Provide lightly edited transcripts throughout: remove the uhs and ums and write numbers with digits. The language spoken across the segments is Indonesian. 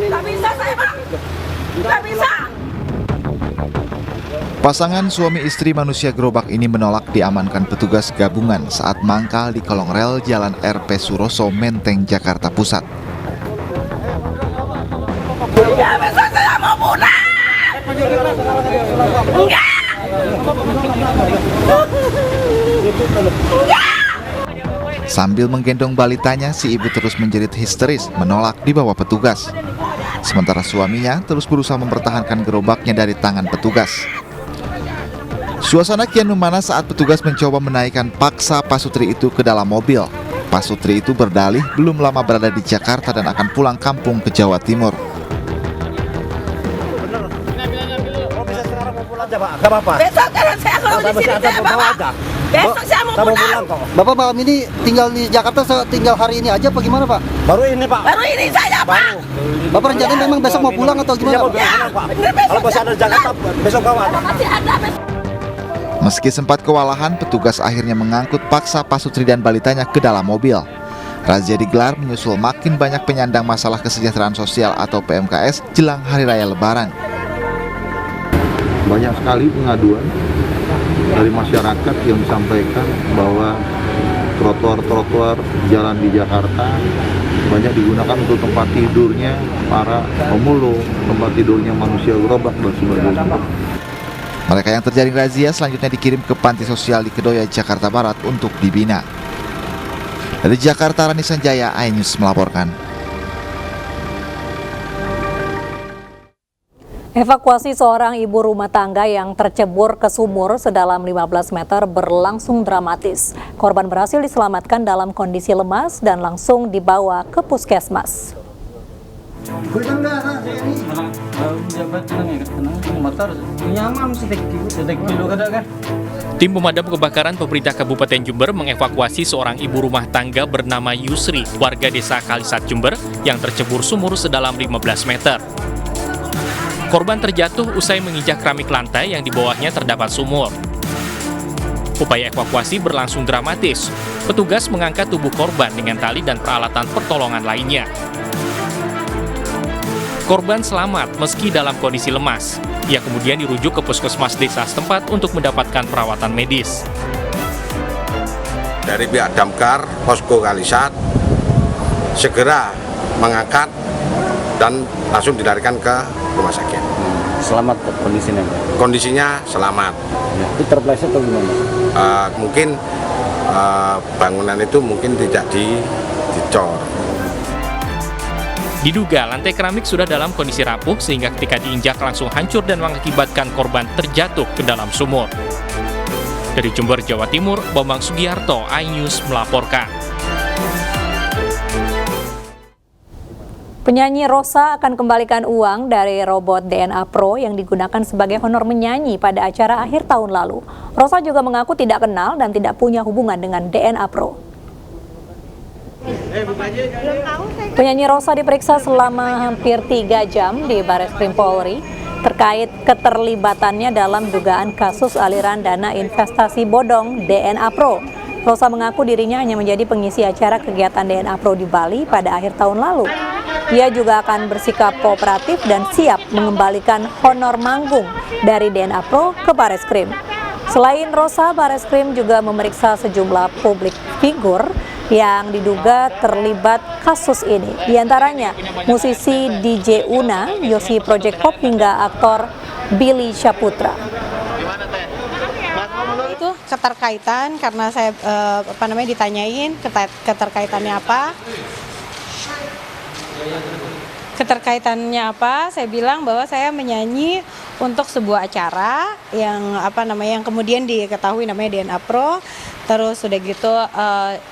Nggak bisa saya, Pak. Nggak bisa. Pasangan suami istri manusia gerobak ini menolak diamankan petugas gabungan saat mangkal di kolong rel Jalan RP Suroso, Menteng, Jakarta Pusat. Ya besok saya mau pulang. Enggak. Sambil menggendong balitanya, si ibu terus menjerit histeris menolak dibawa petugas. Sementara suaminya terus berusaha mempertahankan gerobaknya dari tangan petugas. Suasana kian memanas saat petugas mencoba menaikkan paksa Pasutri itu ke dalam mobil. Pasutri itu berdalih belum lama berada di Jakarta dan akan pulang kampung ke Jawa Timur. Gak apa-apa. Besok kan saya kalau di sini saya bawa. Besok saya mau pulang. Bapak malam ini tinggal di Jakarta, tinggal hari ini aja apa gimana, Pak? Baru ini, Pak. Baru ini saya, Pak. Bapak rencananya memang besok mau pulang atau gimana, Pak? Kalau masih ada Jakarta, besok bawa. Masih ada besok. Meski sempat kewalahan, petugas akhirnya mengangkut paksa Pasutri dan balitanya ke dalam mobil. Razia digelar menyusul makin banyak penyandang masalah kesejahteraan sosial atau PMKS jelang Hari Raya Lebaran. Banyak sekali pengaduan dari masyarakat yang disampaikan bahwa trotoar-trotoar jalan di Jakarta banyak digunakan untuk tempat tidurnya para pemulung, tempat tidurnya manusia gerobak dan sebagainya. Mereka yang terjaring razia selanjutnya dikirim ke panti sosial di Kedoya, Jakarta Barat untuk dibina. Dari Jakarta, Rani Sanjaya, iNews melaporkan. Evakuasi seorang ibu rumah tangga yang tercebur ke sumur sedalam 15 meter berlangsung dramatis. Korban berhasil diselamatkan dalam kondisi lemas dan langsung dibawa ke puskesmas. Tim pemadam kebakaran pemerintah Kabupaten Jember mengevakuasi seorang ibu rumah tangga bernama Yusri, warga desa Kalisat, Jember, yang tercebur sumur sedalam 15 meter. Korban terjatuh usai menginjak keramik lantai yang di bawahnya terdapat sumur. Upaya evakuasi berlangsung dramatis. Petugas mengangkat tubuh korban dengan tali dan peralatan pertolongan lainnya. Korban selamat meski dalam kondisi lemas. Ia kemudian dirujuk ke puskesmas desa setempat untuk mendapatkan perawatan medis. Dari pihak Damkar, Posko Kalisat, segera mengangkat dan langsung dilarikan ke rumah sakit. Selamat kondisinya. Kondisinya selamat. Ya, itu terpleset atau gimana? Mungkin bangunan itu mungkin tidak dicor. Diduga lantai keramik sudah dalam kondisi rapuh sehingga ketika diinjak langsung hancur dan mengakibatkan korban terjatuh ke dalam sumur. Dari Jember, Jawa Timur, Bambang Sugiarto, iNews melaporkan. Penyanyi Rosa akan kembalikan uang dari robot DNA Pro yang digunakan sebagai honor menyanyi pada acara akhir tahun lalu. Rosa juga mengaku tidak kenal dan tidak punya hubungan dengan DNA Pro. Penyanyi Rosa diperiksa selama hampir 3 jam di Bareskrim Polri terkait keterlibatannya dalam dugaan kasus aliran dana investasi bodong DNA Pro. Rosa mengaku dirinya hanya menjadi pengisi acara kegiatan DNA Pro di Bali pada akhir tahun lalu. Ia juga akan bersikap kooperatif dan siap mengembalikan honor manggung dari DNA Pro ke Bareskrim. Selain Rosa, Bareskrim juga memeriksa sejumlah publik figur yang diduga terlibat kasus ini. Di antaranya musisi DJ Una, Yosi Project Pop hingga aktor Billy Syaputra. Itu keterkaitan karena saya ditanyain keterkaitannya apa. Keterkaitannya apa? Saya bilang bahwa saya menyanyi untuk sebuah acara yang yang kemudian diketahui namanya DNA Pro. Terus udah gitu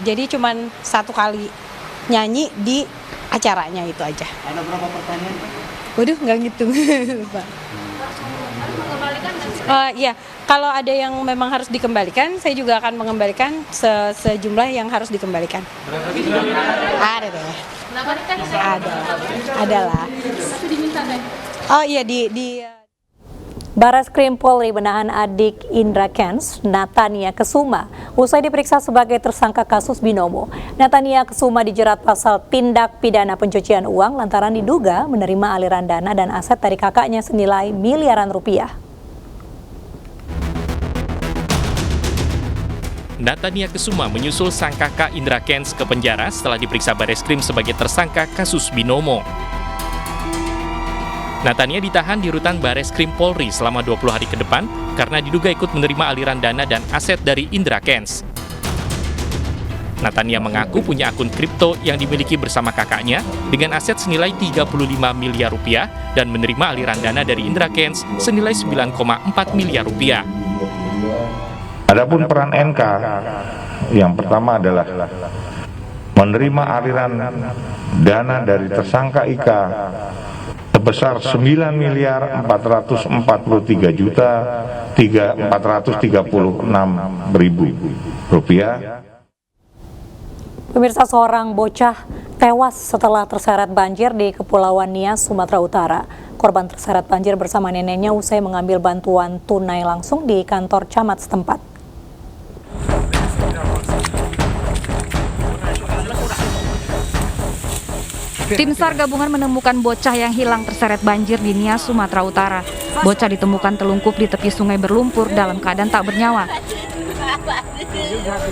jadi cuman 1 kali nyanyi di acaranya itu aja. Ada berapa pertanyaan? Waduh, nggak gitu. Pak. Iya, kalau ada yang memang harus dikembalikan, saya juga akan mengembalikan sejumlah yang harus dikembalikan. Ada deh. Ada lah. Oh iya di Bareskrim Polri menahan adik Indra Kents, Natania Kesuma, usai diperiksa sebagai tersangka kasus binomo. Natania Kesuma dijerat pasal tindak pidana pencucian uang lantaran diduga menerima aliran dana dan aset dari kakaknya senilai miliaran rupiah. Natania Kesuma menyusul sang kakak Indra Kents ke penjara setelah diperiksa Bareskrim sebagai tersangka kasus binomo. Natania ditahan di rutan Bareskrim Polri selama 20 hari ke depan karena diduga ikut menerima aliran dana dan aset dari Indra Kents. Natania mengaku punya akun kripto yang dimiliki bersama kakaknya dengan aset senilai 35 miliar rupiah dan menerima aliran dana dari Indra Kents senilai 9,4 miliar rupiah. Adapun peran NK yang pertama adalah menerima aliran dana dari tersangka IK sebesar 9.434.436.000 rupiah. Pemirsa, seorang bocah tewas setelah terseret banjir di Kepulauan Nias, Sumatera Utara. Korban terseret banjir bersama neneknya usai mengambil bantuan tunai langsung di kantor camat setempat. Tim SAR gabungan menemukan bocah yang hilang terseret banjir di Nias, Sumatera Utara. Bocah ditemukan telungkup di tepi sungai berlumpur dalam keadaan tak bernyawa.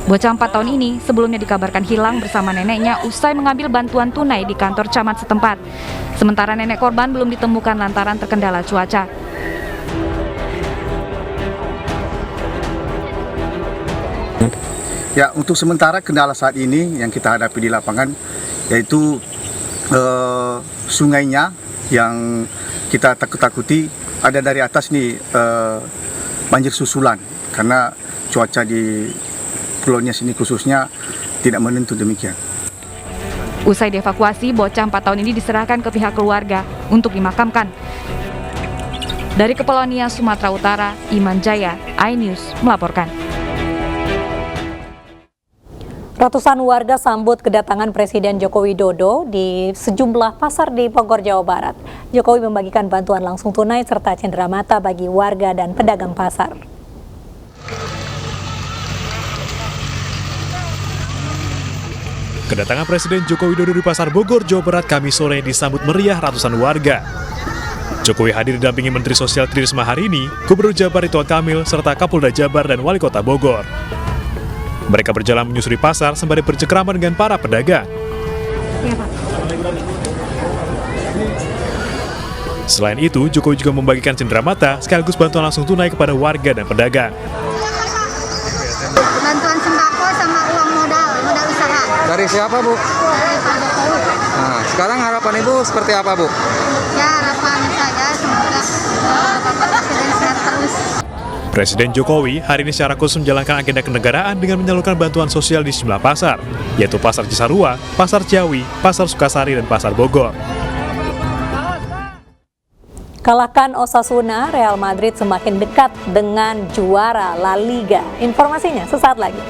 Bocah 4 tahun ini sebelumnya dikabarkan hilang bersama neneknya usai mengambil bantuan tunai di kantor camat setempat. Sementara nenek korban belum ditemukan lantaran terkendala cuaca. Ya, untuk sementara kendala saat ini yang kita hadapi di lapangan yaitu sungainya yang kita takut-takuti ada dari atas nih banjir susulan karena cuaca di Pulau Nias ini khususnya tidak menentu demikian. Usai dievakuasi, bocah 4 tahun ini diserahkan ke pihak keluarga untuk dimakamkan. Dari Kepulauan Nias, Sumatera Utara, Iman Jaya, iNews melaporkan. Ratusan warga sambut kedatangan Presiden Joko Widodo di sejumlah pasar di Bogor, Jawa Barat. Jokowi membagikan bantuan langsung tunai serta cenderamata bagi warga dan pedagang pasar. Kedatangan Presiden Joko Widodo di Pasar Bogor, Jawa Barat Kamis sore disambut meriah ratusan warga. Jokowi hadir didampingi Menteri Sosial Tri Risma hari ini, Gubernur Jabar Ridwan Kamil, serta Kapolda Jabar dan Wali Kota Bogor. Mereka berjalan menyusuri pasar sembari bercengkrama dengan para pedagang. Selain itu, Jokowi juga membagikan cenderamata sekaligus bantuan langsung tunai kepada warga dan pedagang. Bantuan sembako sama uang modal usaha. Dari siapa, Bu? Dari Pak Jokowi. Nah, sekarang harapan Ibu seperti apa, Bu? Ya, harapan saya semoga Bapak Presiden sehat terus. Presiden Jokowi hari ini secara khusus menjalankan agenda kenegaraan dengan menyalurkan bantuan sosial di sejumlah pasar, yaitu Pasar Cisarua, Pasar Ciawi, Pasar Sukasari, dan Pasar Bogor. Kalahkan Osasuna, Real Madrid semakin dekat dengan juara La Liga. Informasinya sesaat lagi.